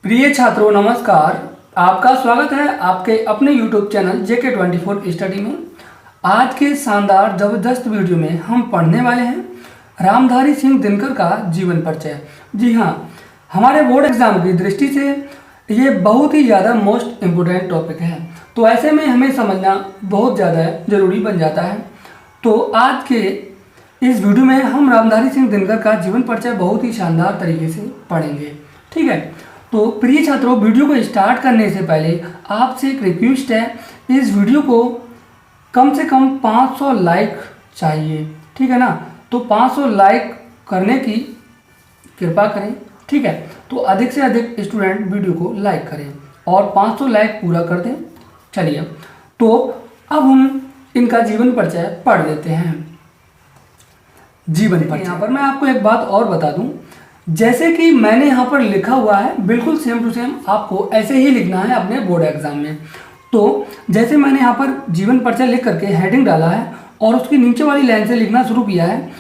प्रिय छात्रों नमस्कार। आपका स्वागत है आपके अपने YouTube चैनल JK24 स्टडी में। आज के शानदार ज़बरदस्त वीडियो में हम पढ़ने वाले हैं रामधारी सिंह दिनकर का जीवन परिचय। जी हाँ, हमारे बोर्ड एग्जाम की दृष्टि से ये बहुत ही ज़्यादा मोस्ट इम्पोर्टेंट टॉपिक है, तो ऐसे में हमें समझना बहुत ज़्यादा ज़रूरी बन जाता है। तो आज के इस वीडियो में हम रामधारी सिंह दिनकर का जीवन परिचय बहुत ही शानदार तरीके से पढ़ेंगे। ठीक है, तो प्रिय छात्रों, वीडियो को स्टार्ट करने से पहले आपसे एक रिक्वेस्ट है, इस वीडियो को कम से कम 500 लाइक चाहिए। ठीक है ना, तो 500 लाइक करने की कृपा करें। ठीक है, तो अधिक से अधिक स्टूडेंट वीडियो को लाइक करें और 500 लाइक पूरा कर दें। चलिए, तो अब हम इनका जीवन परिचय पढ़ लेते हैं। जीवन परिचय, यहाँ पर मैं आपको एक बात और बता दूं, जैसे कि मैंने यहाँ पर लिखा हुआ है बिल्कुल सेम टू सेम आपको ऐसे ही लिखना है अपने बोर्ड एग्जाम में। तो जैसे मैंने यहाँ पर जीवन परिचय लिख करके हेडिंग डाला है और उसकी नीचे वाली लाइन से लिखना शुरू किया है,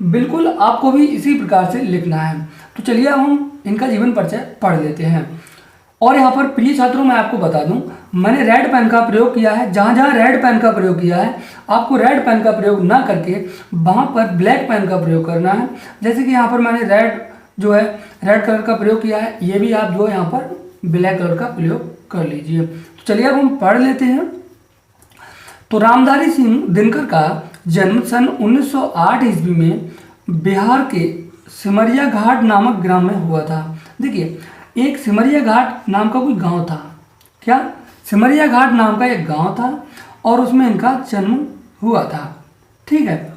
बिल्कुल आपको भी इसी प्रकार से लिखना है। तो चलिए अब हम इनका जीवन परिचय पढ़ लेते हैं। और यहाँ पर प्रिय छात्रों मैं आपको बता दूं, मैंने रेड पेन का प्रयोग किया है। जहाँ जहाँ रेड पेन का प्रयोग किया है आपको रेड पेन का प्रयोग ना करके वहाँ पर ब्लैक पेन का प्रयोग करना है। जैसे कि यहाँ पर मैंने रेड कलर का प्रयोग किया है, ये भी आप जो है यहाँ पर ब्लैक कलर का प्रयोग कर लीजिए। तो चलिए अब हम पढ़ लेते हैं। तो रामधारी सिंह दिनकर का जन्म सन 1908 ईस्वी में बिहार के सिमरिया घाट नामक ग्राम में हुआ था। देखिए, एक सिमरिया घाट नाम का कोई गांव था। क्या? सिमरिया घाट नाम का एक गांव था और उसमें इनका जन्म हुआ था। ठीक है,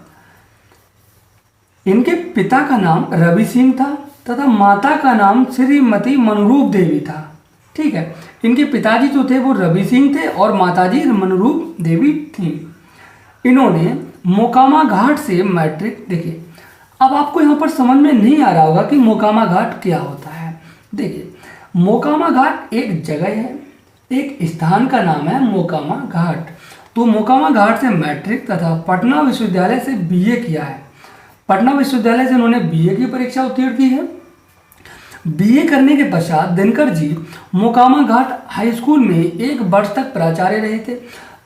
इनके पिता का नाम रवि सिंह था तथा माता का नाम श्रीमती मनरूप देवी था। ठीक है, इनके पिताजी जो थे वो रवि सिंह थे और माताजी मनरूप देवी थी। इन्होंने मोकामा घाट से मैट्रिक, देखिए अब आपको यहाँ पर समझ में नहीं आ रहा होगा कि मोकामा घाट क्या होता है। देखिए, मोकामा घाट एक जगह है, एक स्थान का नाम है मोकामा घाट। तो मोकामा घाट से मैट्रिक तथा पटना विश्वविद्यालय से बीए किया है। पटना विश्वविद्यालय से उन्होंने बीए की परीक्षा उत्तीर्ण की है। बीए करने के पश्चात दिनकर जी मोकामा घाट हाई स्कूल में 1 वर्ष तक प्राचार्य रहे थे।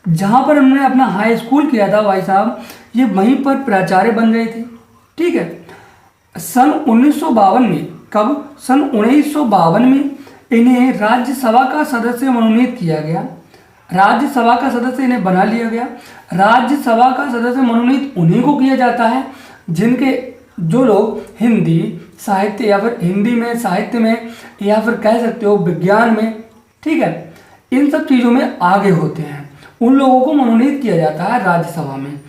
जहाँ पर उन्होंने अपना हाई स्कूल किया था भाई साहब, ये वहीं पर प्राचार्य बन गए थे। ठीक है, सन 1952 में, कब? सन 1952 में इन्हें राज्यसभा का सदस्य मनोनीत किया गया। राज्यसभा का सदस्य इन्हें बना लिया गया। राज्यसभा का सदस्य मनोनीत उन्हीं को किया जाता है जो लोग हिंदी साहित्य या फिर हिंदी में साहित्य में या फिर कह सकते हो विज्ञान में, ठीक है, इन सब चीज़ों में आगे होते हैं, उन लोगों को मनोनीत किया जाता है राज्यसभा में।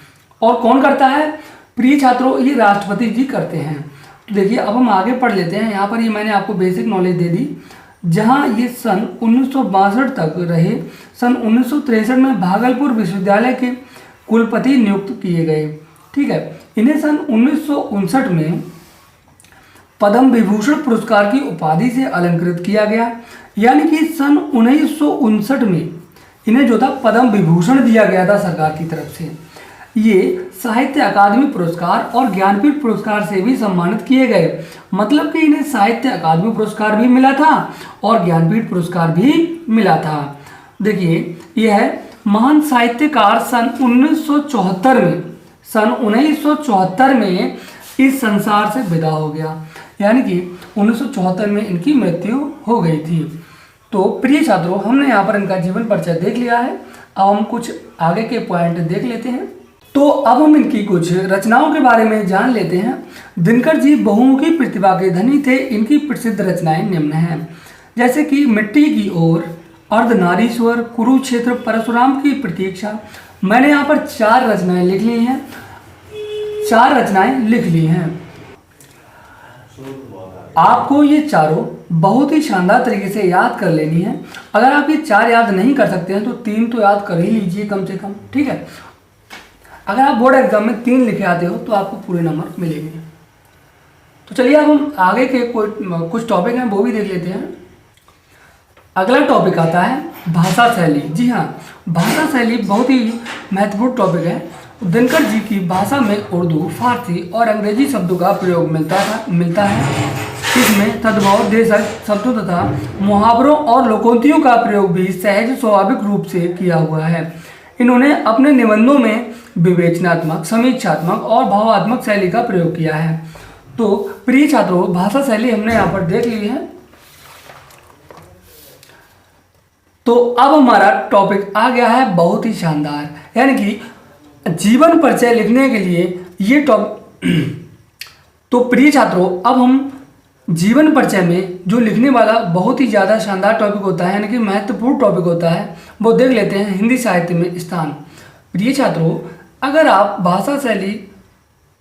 और कौन करता है प्रिय छात्रों? ये राष्ट्रपति जी करते हैं। तो देखिए अब हम आगे पढ़ लेते हैं। यहाँ पर ये मैंने आपको बेसिक नॉलेज दे दी। जहाँ ये सन 1962 तक रहे, सन 1963 में भागलपुर विश्वविद्यालय के कुलपति नियुक्त किए गए। ठीक है, इन्हें सन 1959 में पद्म विभूषण पुरस्कार की उपाधि से अलंकृत किया गया। यानी कि सन 1959 में इन्हें जो था पद्म विभूषण दिया गया था सरकार की तरफ से। ये साहित्य अकादमी पुरस्कार और ज्ञानपीठ पुरस्कार से भी सम्मानित किए गए। मतलब कि इन्हें साहित्य अकादमी पुरस्कार भी मिला था और ज्ञानपीठ पुरस्कार भी मिला था। देखिए, यह है महान साहित्यकार सन 1974 में इस संसार से विदा हो गया। यानी कि 1974 में इनकी मृत्यु हो गई थी। तो प्रिय छात्रों, हमने यहाँ पर इनका जीवन परिचय देख लिया है। अब हम कुछ आगे के पॉइंट देख लेते हैं। तो अब हम इनकी कुछ रचनाओं के बारे में जान लेते हैं। दिनकर जी बहुमुखी प्रतिभा के धनी थे। इनकी प्रसिद्ध रचनाएं निम्न हैं, जैसे कि मिट्टी की ओर, अर्धनारीश्वर, कुरुक्षेत्र, परशुराम की प्रतीक्षा। मैंने यहाँ पर 4 रचनाएं लिख ली हैं, 4 रचनाएं लिख ली हैं। आपको ये चारों बहुत ही शानदार तरीके से याद कर लेनी है। अगर आप ये 4 याद नहीं कर सकते हैं तो 3 तो याद कर ही लीजिए कम से कम। ठीक है, अगर आप बोर्ड एग्जाम में 3 लिखे आते हो तो आपको पूरे नंबर मिलेंगे। तो चलिए अब हम आगे के कुछ टॉपिक हैं वो भी देख लेते हैं। अगला टॉपिक आता है भाषा शैली। जी हाँ, भाषा शैली बहुत ही महत्वपूर्ण टॉपिक है। दिनकर जी की भाषा में उर्दू, फारसी और अंग्रेजी शब्दों का प्रयोग मिलता है। इसमें तद्भव देशज शब्दों तथा मुहावरों और लोकोक्तियों का प्रयोग भी सहज स्वाभाविक रूप से किया हुआ है। इन्होंने अपने निबंधों में विवेचनात्मक, समीक्षात्मक और भावात्मक शैली का प्रयोग किया है। तो प्रिय छात्रों, भाषा शैली हमने यहाँ पर देख ली है। तो अब हमारा टॉपिक आ गया है बहुत ही शानदार, यानी कि जीवन परिचय लिखने के लिए ये टॉपिक। तो प्रिय छात्रों, अब हम जीवन परिचय में जो लिखने वाला बहुत ही ज़्यादा शानदार टॉपिक होता है, यानी कि महत्वपूर्ण टॉपिक होता है, वो देख लेते हैं हिंदी साहित्य में स्थान। प्रिय छात्रों, अगर आप भाषा शैली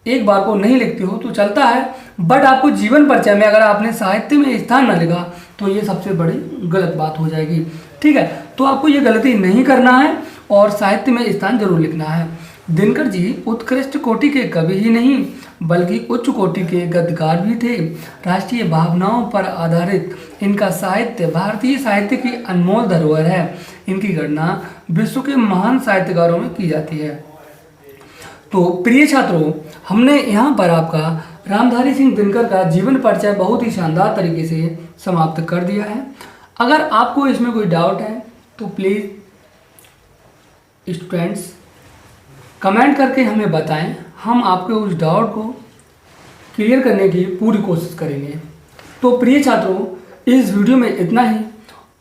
एक बार को नहीं लिखते हो तो चलता है, बट आपको जीवन परिचय में अगर आपने साहित्य में स्थान न लिखा तो ये सबसे बड़ी गलत बात हो जाएगी। ठीक है, तो आपको ये गलती नहीं करना है और साहित्य में स्थान जरूर लिखना है। दिनकर जी उत्कृष्ट कोटि के कवि ही नहीं बल्कि उच्च कोटि के गद्यकार भी थे। राष्ट्रीय भावनाओं पर आधारित इनका साहित्य भारतीय साहित्य की अनमोल धरोहर है। इनकी गणना विश्व के महान साहित्यकारों में की जाती है। तो प्रिय छात्रों, हमने यहाँ पर आपका रामधारी सिंह दिनकर का जीवन परिचय बहुत ही शानदार तरीके से समाप्त कर दिया है। अगर आपको इसमें कोई डाउट है तो प्लीज़ स्टूडेंट्स कमेंट करके हमें बताएं, हम आपके उस डाउट को क्लियर करने की पूरी कोशिश करेंगे। तो प्रिय छात्रों, इस वीडियो में इतना ही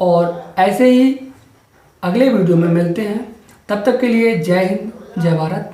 और ऐसे ही अगले वीडियो में मिलते हैं। तब तक के लिए जय हिंद, जय भारत।